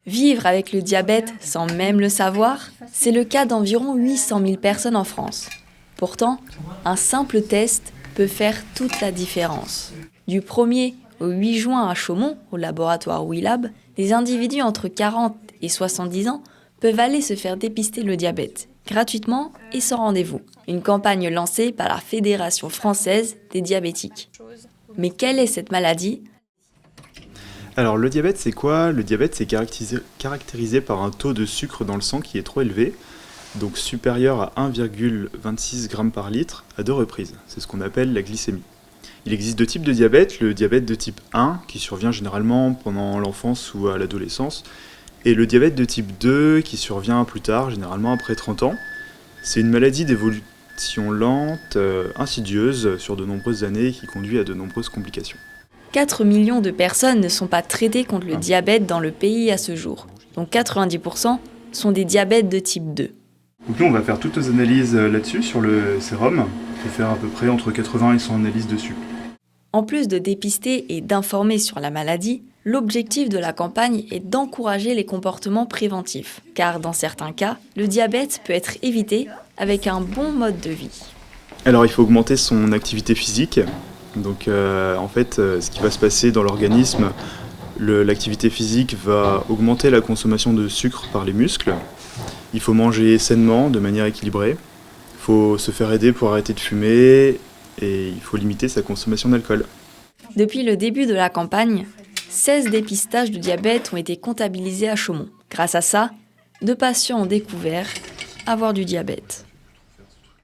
Vivre avec le diabète sans même le savoir, c'est le cas d'environ 800 000 personnes en France. Pourtant, un simple test peut faire toute la différence. Du 1er au 8 juin à Chaumont, au laboratoire WeLab, des individus entre 40 et 70 ans peuvent aller se faire dépister le diabète, gratuitement et sans rendez-vous. Une campagne lancée par la Fédération française des diabétiques. Mais quelle est cette maladie ? Alors le diabète c'est quoi? Le diabète c'est caractérisé par un taux de sucre dans le sang qui est trop élevé, donc supérieur à 1,26 g par litre à 2 reprises. C'est ce qu'on appelle la glycémie. Il existe 2 types de diabète, le diabète de type 1 qui survient généralement pendant l'enfance ou à l'adolescence, et le diabète de type 2 qui survient plus tard, généralement après 30 ans. C'est une maladie d'évolution lente, insidieuse sur de nombreuses années qui conduit à de nombreuses complications. 4 millions de personnes ne sont pas traitées contre le diabète dans le pays à ce jour, dont 90% sont des diabètes de type 2. Donc nous on va faire toutes nos analyses là-dessus, sur le sérum. On peut faire à peu près entre 80 et 100 analyses dessus. En plus de dépister et d'informer sur la maladie, l'objectif de la campagne est d'encourager les comportements préventifs, car dans certains cas, le diabète peut être évité avec un bon mode de vie. Alors il faut augmenter son activité physique. Donc ce qui va se passer dans l'organisme, l'activité physique va augmenter la consommation de sucre par les muscles. Il faut manger sainement, de manière équilibrée. Il faut se faire aider pour arrêter de fumer et il faut limiter sa consommation d'alcool. Depuis le début de la campagne, 16 dépistages du diabète ont été comptabilisés à Chaumont. Grâce à ça, 2 patients ont découvert avoir du diabète.